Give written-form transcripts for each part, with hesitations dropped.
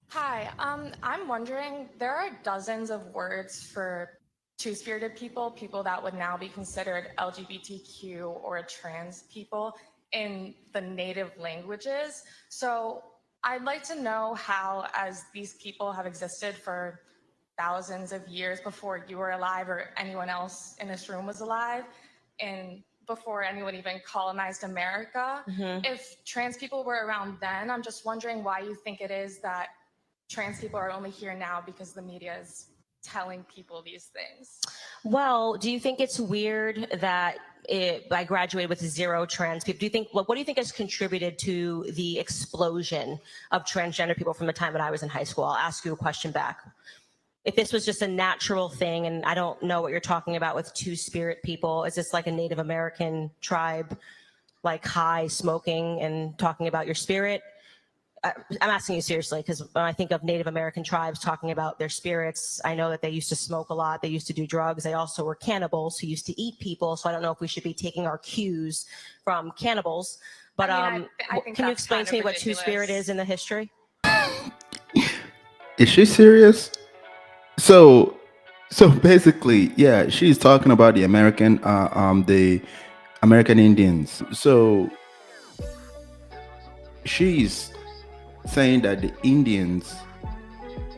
Hi, I'm wondering, there are dozens of words for two-spirited people, people that would now be considered LGBTQ or trans people in the native languages. So I'd like to know how, as these people have existed for thousands of years before you were alive or anyone else in this room was alive, and before anyone even colonized America, if trans people were around then, I'm just wondering why you think it is that trans people are only here now because the media is telling people these things. Well, do you think it's weird that I graduated with 0 trans people? Do you think what do you think has contributed to the explosion of transgender people from the time that I was in high school? I'll ask you a question back. If this was just a natural thing, and I don't know what you're talking about with two-spirit people, is this like a Native American tribe, like high smoking and talking about your spirit? I'm asking you seriously, because when I think of Native American tribes talking about their spirits, I know that they used to smoke a lot. They used to do drugs. They also were cannibals who used to eat people. So I don't know if we should be taking our cues from cannibals. But I think can you that's explain kind to me of what two-spirit ridiculous. is in the history? Is she serious? So, so basically, yeah, she's talking about the American Indians. So she's saying that the Indians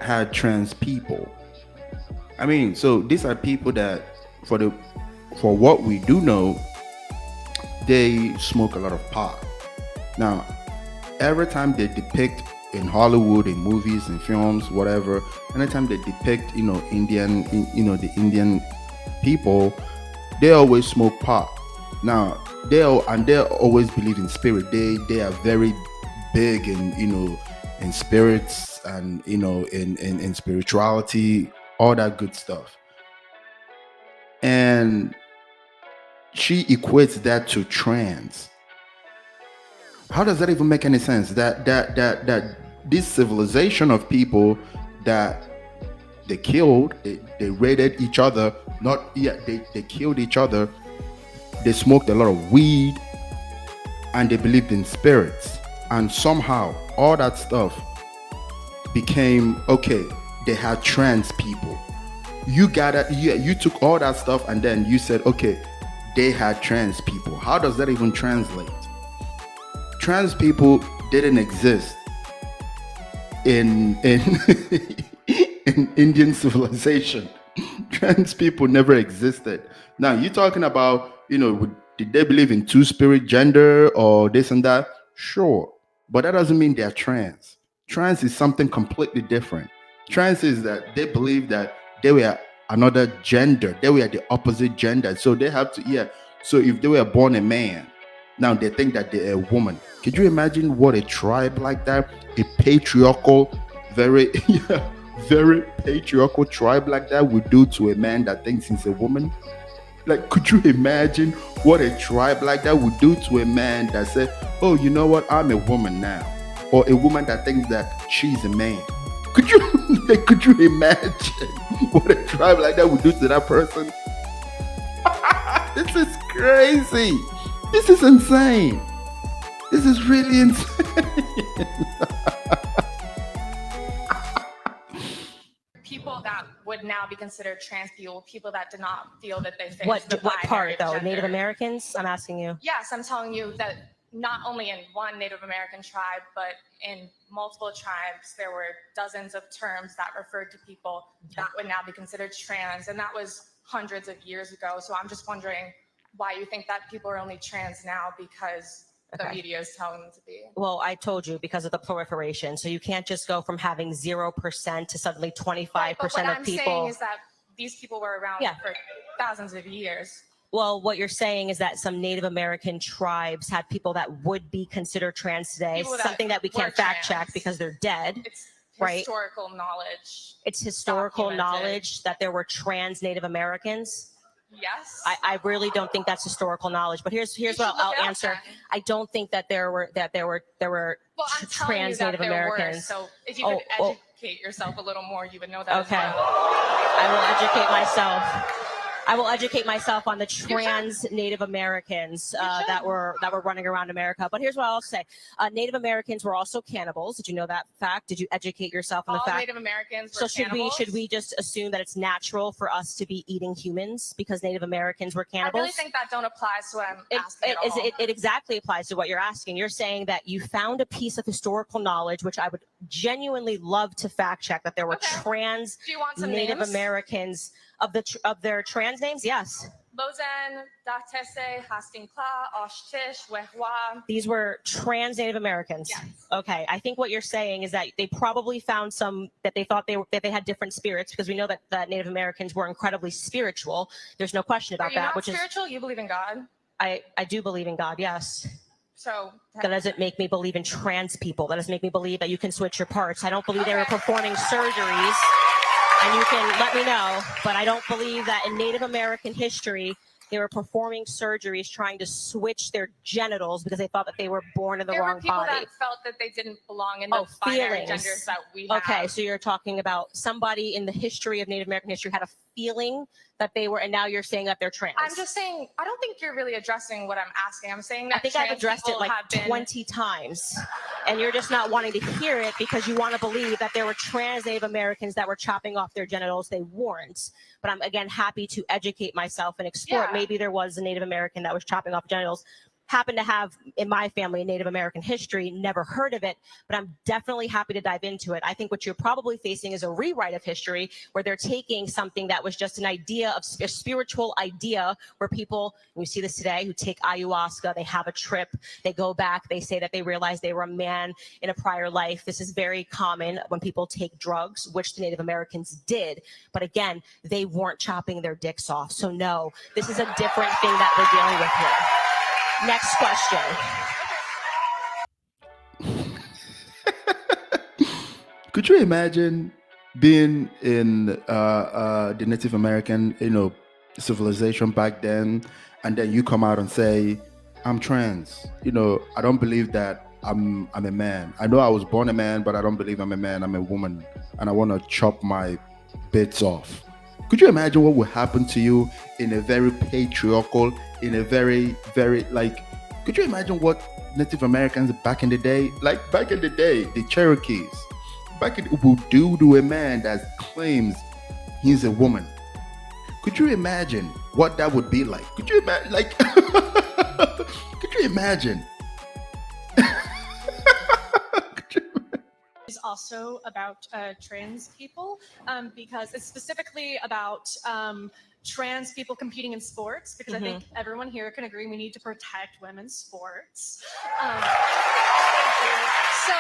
had trans people. I mean, so these are people that, for what we do know, they smoke a lot of pot. Now, every time they depict in Hollywood, in movies, in films, whatever, anytime they depict, the Indian people, they always smoke pot. Now, they always believe in spirit. They are very big in spirits and in spirituality, all that good stuff. And she equates that to trans. How does that even make any sense? That this civilization of people that they killed, they raided each other, not yet they killed each other, they smoked a lot of weed, and they believed in spirits. And somehow all that stuff became okay. They had trans people. You got it. You took all that stuff and then you said, okay, they had trans people. How does that even translate? Trans people didn't exist in in Indian civilization. Trans people never existed. Now you're talking about, did they believe in two-spirit gender or this and that? Sure, but that doesn't mean they're trans. Trans is something completely different. Trans is that they believe that they were another gender. They were the opposite gender. So they have to, yeah. So if they were born a man, now they think that they're a woman. Could you imagine what a tribe like that, a patriarchal, very, yeah, very patriarchal tribe like that would do to a man that thinks he's a woman? Like, could you imagine what a tribe like that would do to a man that said, oh, you know what, I'm a woman now? Or a woman that thinks that she's a man. Could you like, could you imagine what a tribe like that would do to that person? This is crazy. This is insane. This is really insane. People that would now be considered trans people, people that did not feel that they fit What the part binary though? gender. Native Americans? I'm asking you. Yes, I'm telling you that not only in one Native American tribe, but in multiple tribes, there were dozens of terms that referred to people that would now be considered trans, and that was hundreds of years ago. So I'm just wondering why you think that people are only trans now because the media is telling them to be. Well, I told you, because of the proliferation. So you can't just go from having 0% to suddenly 25% Right, but what of I'm people. saying is that these people were around for thousands of years. Well, what you're saying is that some Native American tribes had people that would be considered trans today, something that we can't fact check because they're dead. It's right? historical knowledge. It's historical documented. knowledge that there were trans Native Americans. Yes. I really don't think that's historical knowledge. But here's what I'll answer. Then. I don't think that there were well, I'm trans Native Americans. Were, so if you could educate yourself a little more, you would know that. Okay. As well. I will educate myself. I will educate myself on the trans Native Americans that were running around America. But here's what I'll say: Native Americans were also cannibals. Did you know that fact? Did you educate yourself on the fact? All Native Americans were So should cannibals? we just assume that it's natural for us to be eating humans because Native Americans were cannibals? I really think that don't apply to what I'm asking at all. It exactly applies to what you're asking. You're saying that you found a piece of historical knowledge, which I would genuinely love to fact check, that there were trans Do you want some Native names? Americans of their trans names. Yes. Lozen, Datese, Hastinkla, Oshtish, Wehwa. These were trans Native Americans. Yes. Okay. I think what you're saying is that they probably found some that they thought that they had different spirits, because we know that Native Americans were incredibly spiritual. There's no question about Are you that. not Which spiritual? You believe in God? I do believe in God. Yes. So That doesn't make me believe in trans people. That doesn't make me believe that you can switch your parts. I don't believe they were performing surgeries. And you can let me know, but I don't believe that in Native American history, they were performing surgeries trying to switch their genitals because they thought that they were born in the there wrong were people body. that felt that they didn't belong in the binary genders that we have. Okay, so you're talking about somebody in the history of Native American history had a feeling that they were, and now you're saying that they're trans. I'm just saying, I don't think you're really addressing what I'm asking. I'm saying that I think I've addressed it like 20 times, and you're just not wanting to hear it because you want to believe that there were trans Native Americans that were chopping off their genitals. They weren't. But I'm, again, happy to educate myself and explore. Yeah. Maybe there was a Native American that was chopping off genitals. Happen to have in my family Native American history, never heard of it, but I'm definitely happy to dive into it. I think what you're probably facing is a rewrite of history where they're taking something that was just an idea of a spiritual idea where people, and we see this today, who take ayahuasca, they have a trip, they go back, they say that they realized they were a man in a prior life. This is very common when people take drugs, which the Native Americans did. But again, they weren't chopping their dicks off. So no, this is a different thing that we're dealing with here. Next question. Could you imagine being in the Native American, civilization back then, and then you come out and say, "I'm trans. I don't believe that I'm a man. I know I was born a man, but I don't believe I'm a man. I'm a woman, and I want to chop my bits off." Could you imagine what would happen to you in a very patriarchal, in a very, very, could you imagine what Native Americans back in the day, the Cherokees, would do to a man that claims he's a woman? Could you imagine what that would be like? Could you imagine, could you imagine? Is also about trans people because it's specifically about trans people competing in sports, because I think everyone here can agree we need to protect women's sports. So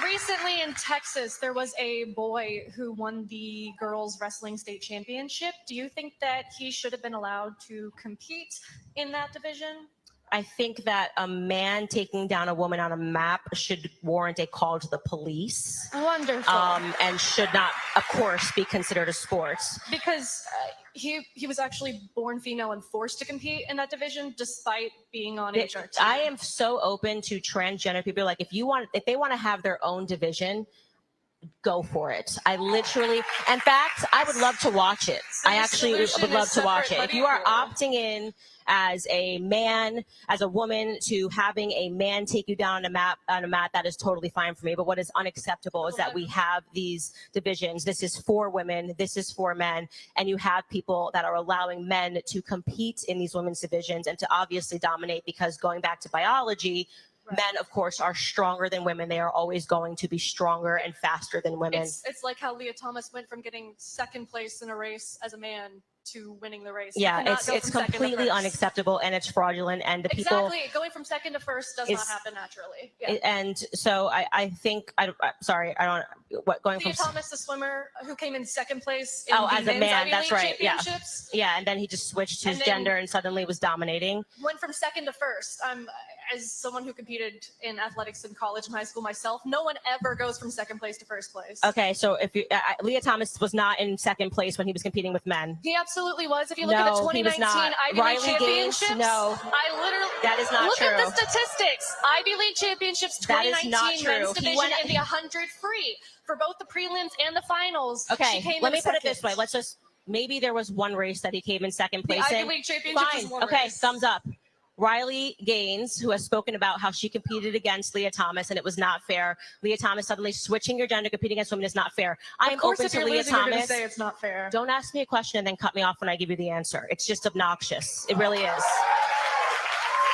recently in Texas, there was a boy who won the girls wrestling state championship. Do you think that he should have been allowed to compete in that division? I think that a man taking down a woman on a map should warrant a call to the police. Wonderful. And should not, of course, be considered a sport. Because he was actually born female and forced to compete in that division despite being on HRT. I am so open to transgender people. Like, if they want to have their own division, go for it. I literally, in fact, I would love to watch it. So I actually would love to watch it. If you are opting in as a man, as a woman, to having a man take you down on a mat, that is totally fine for me. But what is unacceptable is that we have these divisions. This is for women, this is for men, and you have people that are allowing men to compete in these women's divisions and to obviously dominate, because going back to biology, men, of course, are stronger than women. They are always going to be stronger and faster than women. It's like how Leah Thomas went from getting second place in a race as a man to winning the race. Yeah, it's completely unacceptable, and it's fraudulent. And the people exactly going from second to first does not happen naturally. Yeah. And so I think going Leah from Thomas, the swimmer who came in second place in as a man, that's right. Yeah, and then he just switched his gender and suddenly was dominating. Went from second to first. As someone who competed in athletics in college and high school myself, no one ever goes from second place to first place. Okay, so if you, Leah Thomas was not in second place when he was competing with men. He absolutely was. If you look at the 2019 Ivy League Championships, I literally, that is not true. Look at the statistics. Ivy League Championships 2019 men's division in the 100 free for both the prelims and the finals. Okay, let me put it this way. Let's just Maybe there was one race that he came in second The place Ivy in. League championship is Fine. one Okay, race. thumbs up. Riley Gaines, who has spoken about how she competed against Leah Thomas and it was not fair. Leah Thomas suddenly switching your gender, competing against women is not fair. I am Of course, open if to you're Leah losing, you're going to Thomas. say it's not fair. Don't ask me a question and then cut me off when I give you the answer. It's just obnoxious. It really is.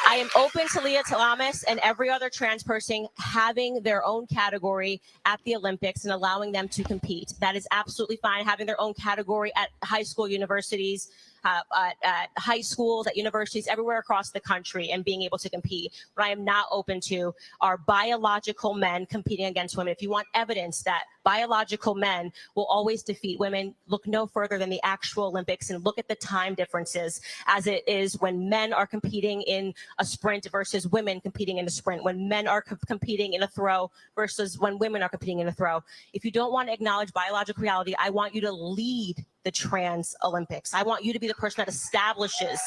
I am open to Leah Thomas and every other trans person having their own category at the Olympics and allowing them to compete. That is absolutely fine. Having their own category at high school, universities, at high schools, at universities, everywhere across the country, and being able to compete. What I am not open to are biological men competing against women. If you want evidence that biological men will always defeat women, look no further than the actual Olympics and look at the time differences as it is when men are competing in a sprint versus women competing in a sprint, when men are competing in a throw versus when women are competing in a throw. If you don't want to acknowledge biological reality, I want you to lead the trans Olympics. I want you to be the person that establishes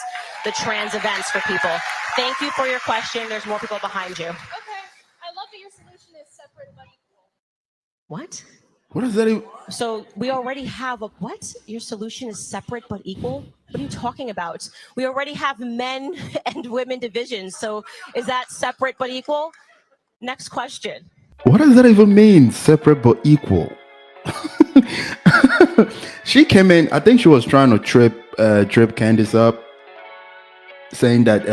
the trans events for people. Thank you for your question. There's more people behind you. Okay, I love that your solution is separate but equal. What? What does that even? So we already have a what? Your solution is separate but equal? What are you talking about? We already have men and women divisions. So is that separate but equal? Next question. What does that even mean? Separate but equal. She came in. I think she was trying to trip Candace up, saying that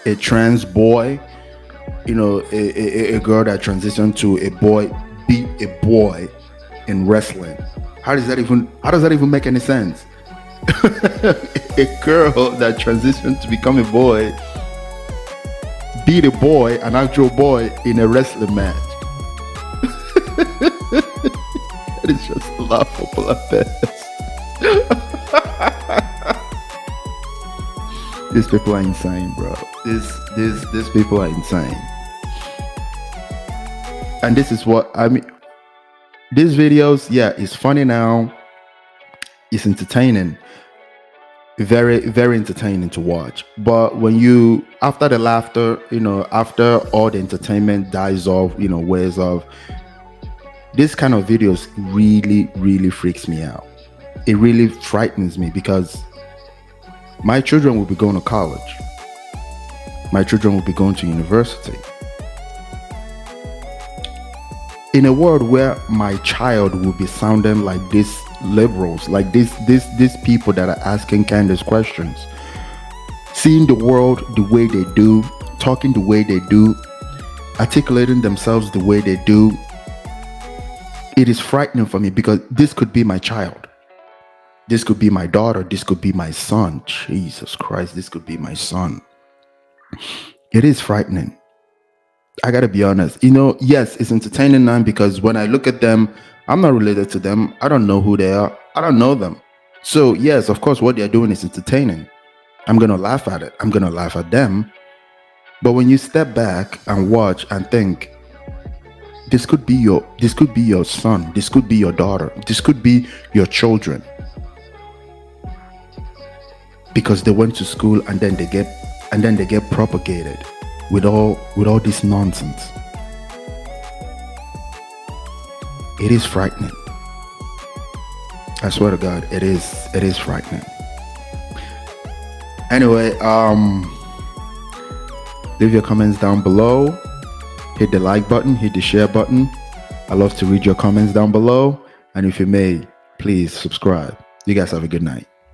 a trans boy, a girl that transitioned to a boy, beat a boy in wrestling. How does that even make any sense? A girl that transitioned to become a boy beat a boy, an actual boy, in a wrestling match. That is just laughable at best. These people are insane, bro. These people are insane. And this is what I mean. These videos, yeah, it's funny now. It's entertaining. Very, very entertaining to watch. But when you, after the laughter, after all the entertainment dies off, wears off, this kind of videos really, really freaks me out. It really frightens me because my children will be going to college. My children will be going to university. In a world where my child will be sounding like these liberals, like these people that are asking Candace questions, seeing the world the way they do, talking the way they do, articulating themselves the way they do, it is frightening for me because this could be my child. This could be my daughter. This could be my son. Jesus Christ, this could be my son. It is frightening. I gotta be honest. Yes, it's entertaining now because when I look at them, I'm not related to them. I don't know who they are. I don't know them. So yes, of course, what they're doing is entertaining. I'm gonna laugh at it. I'm gonna laugh at them. But when you step back and watch and think, this could be your son, this could be your daughter, this could be your children, because they went to school and then they get propagated with all this nonsense. It is frightening. I swear to God, it is frightening. Anyway, leave your comments down below. Hit the like button, hit the share button. I love to read your comments down below. And if you may, please subscribe. You guys have a good night.